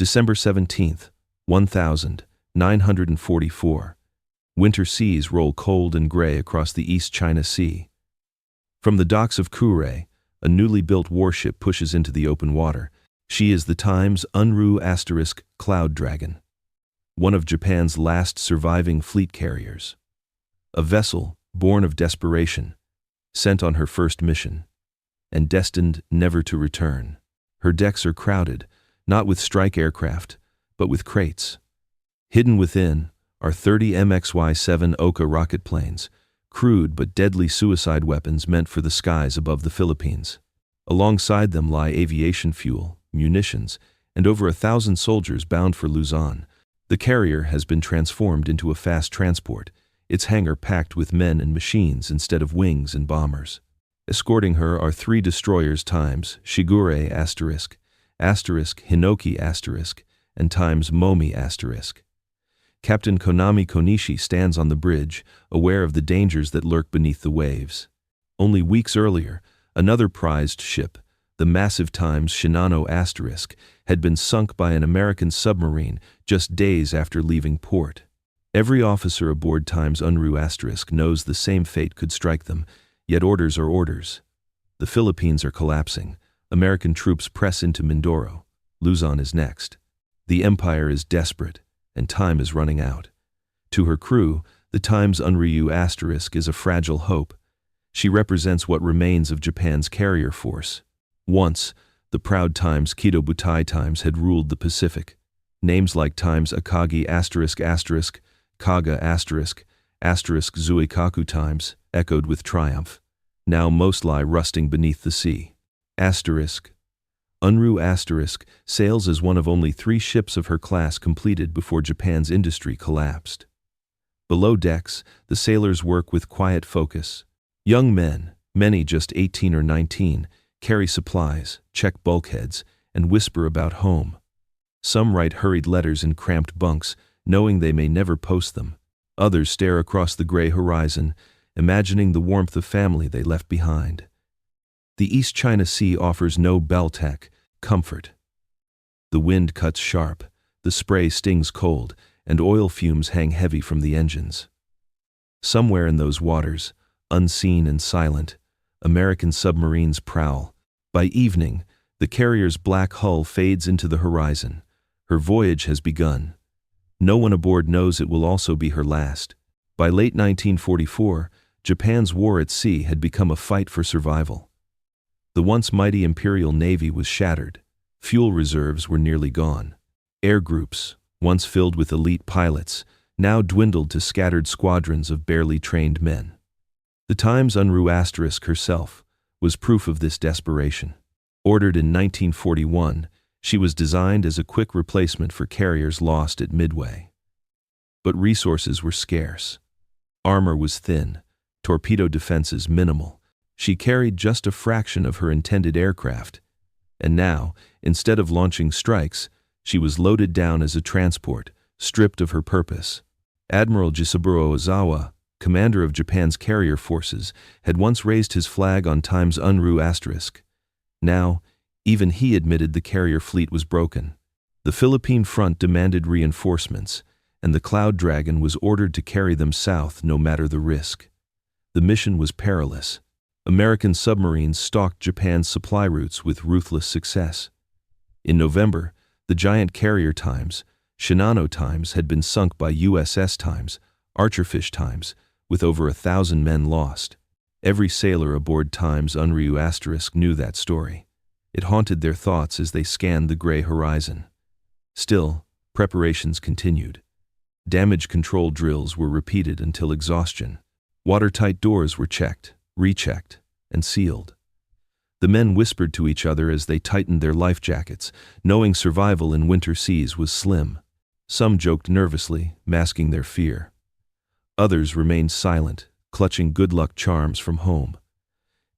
December 17th, 1944. Winter seas roll cold and gray across the East China Sea. From the docks of Kure, a newly built warship pushes into the open water. She is the IJN Unryū Cloud Dragon, one of Japan's last surviving fleet carriers. A vessel born of desperation, sent on her first mission, and destined never to return. Her decks are crowded, not with strike aircraft, but with crates. Hidden within are 30 MXY-7 Ohka rocket planes, crude but deadly suicide weapons meant for the skies above the Philippines. Alongside them lie aviation fuel, munitions, and over 1,000 soldiers bound for Luzon. The carrier has been transformed into a fast transport, its hangar packed with men and machines instead of wings and bombers. Escorting her are 3 destroyers times Shigure ***, Hinoki ***, and times Momi ***. Captain Konami Konishi stands on the bridge, aware of the dangers that lurk beneath the waves. Only weeks earlier, another prized ship, the massive times Shinano ***, had been sunk by an American submarine just days after leaving port. Every officer aboard times Unryu ** knows the same fate could strike them, yet orders are orders. The Philippines are collapsing. American troops press into Mindoro. Luzon is next. The empire is desperate, and time is running out. To her crew, the times Unryu * is a fragile hope. She represents what remains of Japan's carrier force. Once, the proud times Kido Butai times had ruled the Pacific. Names like times Akagi ***, Kaga ***, Zuikaku times echoed with triumph. Now most lie rusting beneath the sea. Unryu * sails as one of only 3 ships of her class completed before Japan's industry collapsed. Below decks, the sailors work with quiet focus. Young men, many just 18 or 19, carry supplies, check bulkheads, and whisper about home. Some write hurried letters in cramped bunks, knowing they may never post them. Others stare across the gray horizon, imagining the warmth of family they left behind. The East China Sea offers no Beltec comfort. The wind cuts sharp, the spray stings cold, and oil fumes hang heavy from the engines. Somewhere in those waters, unseen and silent, American submarines prowl. By evening, the carrier's black hull fades into the horizon. Her voyage has begun. No one aboard knows it will also be her last. By late 1944, Japan's war at sea had become a fight for survival. The once mighty Imperial Navy was shattered. Fuel reserves were nearly gone. Air groups, once filled with elite pilots, now dwindled to scattered squadrons of barely trained men. The times Unryu * herself was proof of this desperation. Ordered in 1941, she was designed as a quick replacement for carriers lost at Midway. But resources were scarce. Armor was thin, torpedo defenses minimal. She carried just a fraction of her intended aircraft, and now, instead of launching strikes, she was loaded down as a transport, stripped of her purpose. Admiral Jisaburo Ozawa, commander of Japan's carrier forces, had once raised his flag on times Unryu *. Now, even he admitted the carrier fleet was broken. The Philippine front demanded reinforcements, and the Cloud Dragon was ordered to carry them south no matter the risk. The mission was perilous. American submarines stalked Japan's supply routes with ruthless success. In November, the giant carrier times, Shinano times, had been sunk by USS times, Archerfish times, with over 1,000 men lost. Every sailor aboard times Unryu * knew that story. It haunted their thoughts as they scanned the gray horizon. Still, preparations continued. Damage control drills were repeated until exhaustion. Watertight doors were checked, rechecked, and sealed. The men whispered to each other as they tightened their life jackets, knowing survival in winter seas was slim. Some joked nervously, masking their fear. Others remained silent, clutching good luck charms from home.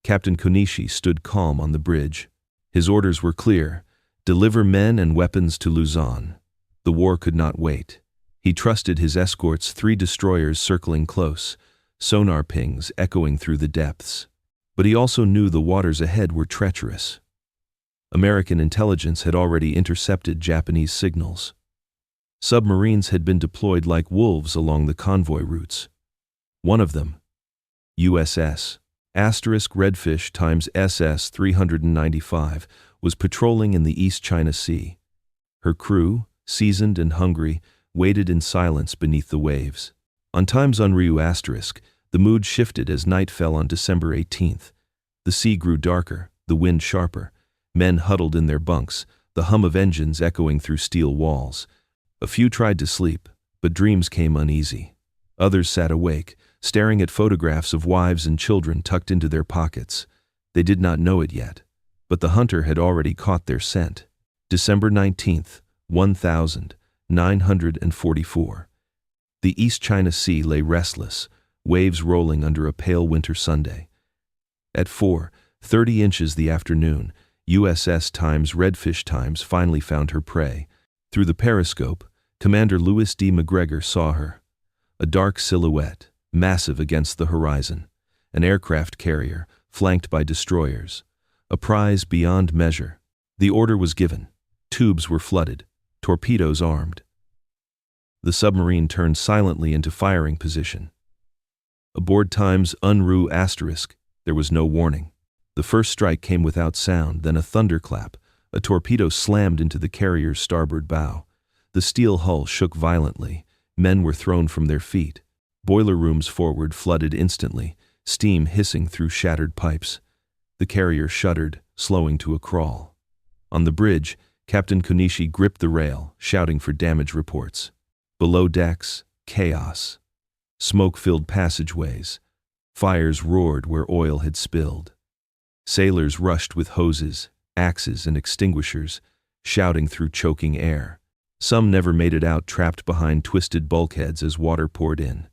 Captain Konishi stood calm on the bridge. His orders were clear: deliver men and weapons to Luzon. The war could not wait. He trusted his escorts, 3 destroyers circling close, sonar pings echoing through the depths. But he also knew the waters ahead were treacherous. American intelligence had already intercepted Japanese signals. Submarines had been deployed like wolves along the convoy routes. One of them, USS Redfish times SS 395, was patrolling in the East China Sea. Her crew, seasoned and hungry, waited in silence beneath the waves. On times Unryu*, the mood shifted as night fell on December 18th. The sea grew darker, the wind sharper. Men huddled in their bunks, the hum of engines echoing through steel walls. A few tried to sleep, but dreams came uneasy. Others sat awake, staring at photographs of wives and children tucked into their pockets. They did not know it yet, but the hunter had already caught their scent. December 19th, 1944. The East China Sea lay restless, waves rolling under a pale winter Sunday. At 4:30 inches the afternoon, USS Redfish finally found her prey. Through the periscope, Commander Louis D. McGregor saw her. A dark silhouette, massive against the horizon. An aircraft carrier, flanked by destroyers. A prize beyond measure. The order was given. Tubes were flooded. Torpedoes armed. The submarine turned silently into firing position. Aboard times Unryu*, there was no warning. The first strike came without sound, then a thunderclap. A torpedo slammed into the carrier's starboard bow. The steel hull shook violently. Men were thrown from their feet. Boiler rooms forward flooded instantly, steam hissing through shattered pipes. The carrier shuddered, slowing to a crawl. On the bridge, Captain Konishi gripped the rail, shouting for damage reports. Below decks, chaos. Smoke-filled passageways. Fires roared where oil had spilled. Sailors rushed with hoses, axes, and extinguishers, shouting through choking air. Some never made it out, trapped behind twisted bulkheads as water poured in.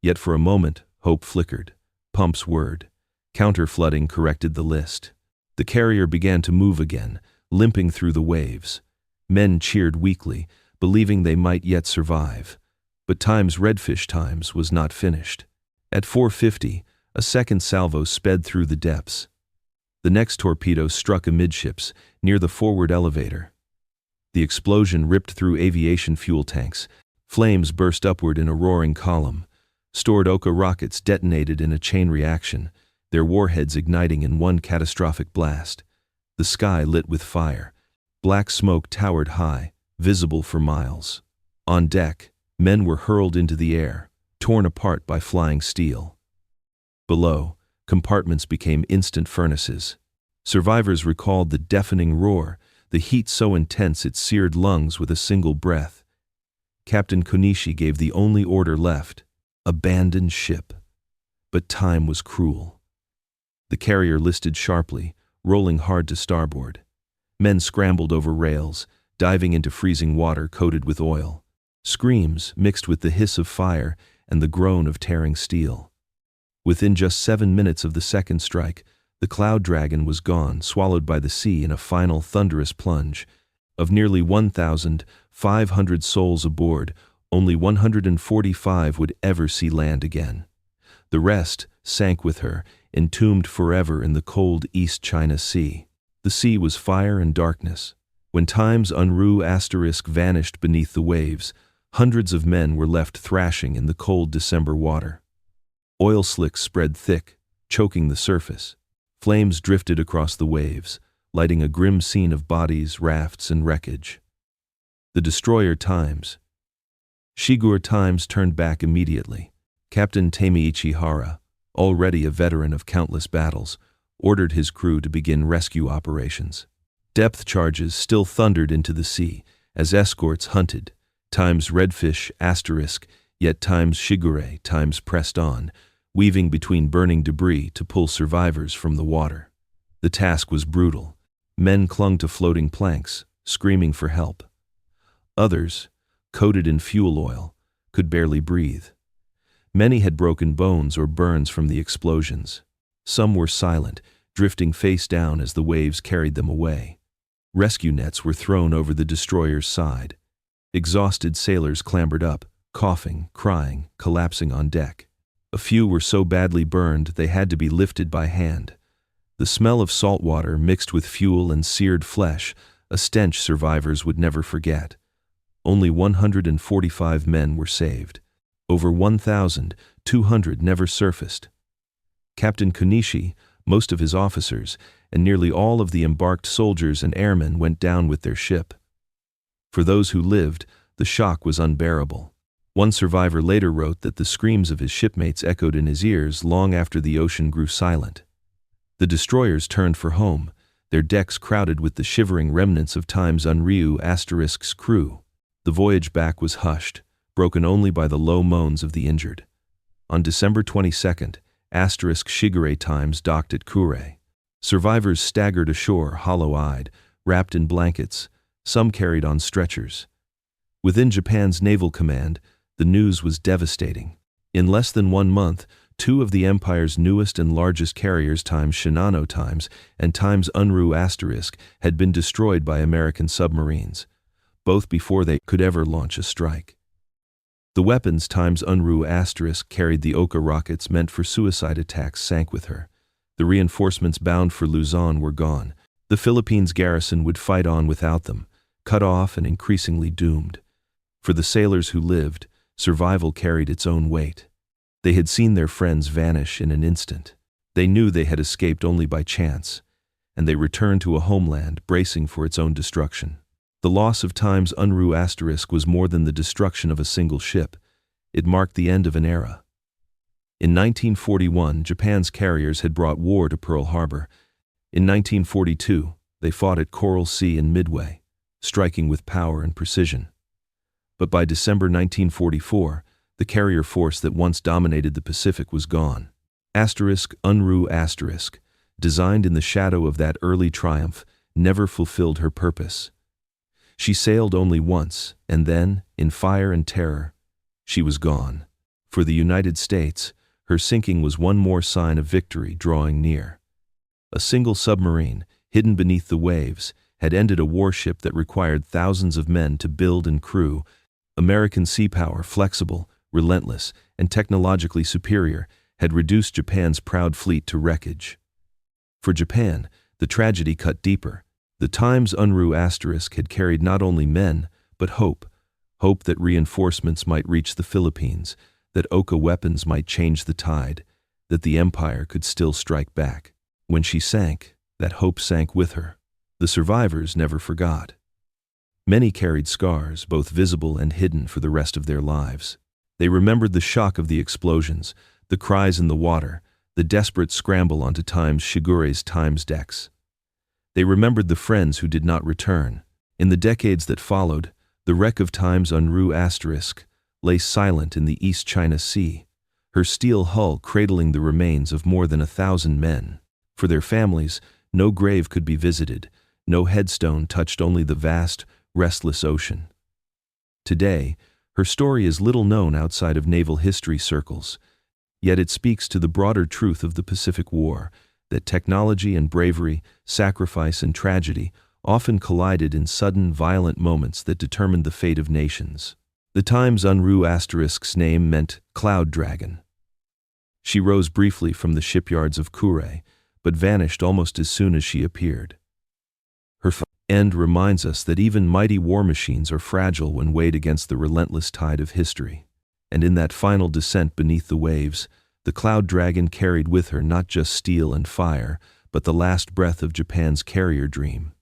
Yet for a moment, hope flickered. Pumps whirred. Counter-flooding corrected the list. The carrier began to move again, limping through the waves. Men cheered weakly, believing they might yet survive. But Redfish was not finished. At 4:50, a second salvo sped through the depths. The next torpedo struck amidships, near the forward elevator. The explosion ripped through aviation fuel tanks. Flames burst upward in a roaring column. Stored Ohka rockets detonated in a chain reaction, their warheads igniting in one catastrophic blast. The sky lit with fire. Black smoke towered high, visible for miles. On deck, men were hurled into the air, torn apart by flying steel. Below, compartments became instant furnaces. Survivors recalled the deafening roar, the heat so intense it seared lungs with a single breath. Captain Konishi gave the only order left: abandon ship. But time was cruel. The carrier listed sharply, rolling hard to starboard. Men scrambled over rails, diving into freezing water coated with oil. Screams mixed with the hiss of fire and the groan of tearing steel. Within just 7 minutes of the second strike, the Cloud Dragon was gone, swallowed by the sea in a final thunderous plunge. Of nearly 1,500 souls aboard, only 145 would ever see land again. The rest sank with her, entombed forever in the cold East China Sea. The sea was fire and darkness. When times Unryu* vanished beneath the waves, hundreds of men were left thrashing in the cold December water. Oil slicks spread thick, choking the surface. Flames drifted across the waves, lighting a grim scene of bodies, rafts, and wreckage. The destroyer Shigure turned back immediately. Captain Tameichi Hara, already a veteran of countless battles, ordered his crew to begin rescue operations. Depth charges still thundered into the sea as escorts hunted, Redfish*, yet Shigure pressed on, weaving between burning debris to pull survivors from the water. The task was brutal. Men clung to floating planks, screaming for help. Others, coated in fuel oil, could barely breathe. Many had broken bones or burns from the explosions. Some were silent, drifting face down as the waves carried them away. Rescue nets were thrown over the destroyer's side. Exhausted sailors clambered up, coughing, crying, collapsing on deck. A few were so badly burned they had to be lifted by hand. The smell of salt water mixed with fuel and seared flesh, a stench survivors would never forget. Only 145 men were saved. Over 1,200 never surfaced. Captain Kunishi, most of his officers, and nearly all of the embarked soldiers and airmen went down with their ship. For those who lived, the shock was unbearable. One survivor later wrote that the screams of his shipmates echoed in his ears long after the ocean grew silent. The destroyers turned for home, their decks crowded with the shivering remnants of Time's Unryu*'s crew. The voyage back was hushed, broken only by the low moans of the injured. On December 22nd, *Shigure Times docked at Kure. Survivors staggered ashore hollow-eyed, wrapped in blankets, some carried on stretchers. Within Japan's naval command, the news was devastating. In less than 1 month, 2 of the empire's newest and largest carriers, Times Shinano Times and Times Unryu*, had been destroyed by American submarines, both before they could ever launch a strike. The weapons Times Unryu* carried, the Ohka rockets meant for suicide attacks, sank with her. The reinforcements bound for Luzon were gone. The Philippines garrison would fight on without them, cut off and increasingly doomed. For the sailors who lived, survival carried its own weight. They had seen their friends vanish in an instant. They knew they had escaped only by chance, and they returned to a homeland bracing for its own destruction. The loss of Times Unryu* was more than the destruction of a single ship. It marked the end of an era. In 1941, Japan's carriers had brought war to Pearl Harbor. In 1942, they fought at Coral Sea and Midway, striking with power and precision. But by December 1944, the carrier force that once dominated the Pacific was gone. Unryu*, designed in the shadow of that early triumph, never fulfilled her purpose. She sailed only once, and then, in fire and terror, she was gone. For the United States, her sinking was one more sign of victory drawing near. A single submarine, hidden beneath the waves, had ended a warship that required thousands of men to build and crew. American sea power, flexible, relentless, and technologically superior, had reduced Japan's proud fleet to wreckage. For Japan, the tragedy cut deeper. The Times Unryu* had carried not only men, but hope that reinforcements might reach the Philippines, that Ohka weapons might change the tide, that the empire could still strike back. When she sank, that hope sank with her. The survivors never forgot. Many carried scars, both visible and hidden, for the rest of their lives. They remembered the shock of the explosions, the cries in the water, the desperate scramble onto Times Shigure's Times decks. They remembered the friends who did not return. In the decades that followed, the wreck of Times Unryu* lay silent in the East China Sea, her steel hull cradling the remains of more than 1,000 men. For their families, no grave could be visited, no headstone touched only the vast, restless ocean. Today, her story is little known outside of naval history circles, yet it speaks to the broader truth of the Pacific War, that technology and bravery, sacrifice and tragedy often collided in sudden, violent moments that determined the fate of nations. The Times Unryu*'s name meant cloud dragon. She rose briefly from the shipyards of Kure, but vanished almost as soon as she appeared. Her end reminds us that even mighty war machines are fragile when weighed against the relentless tide of history. And in that final descent beneath the waves, the cloud dragon carried with her not just steel and fire, but the last breath of Japan's carrier dream.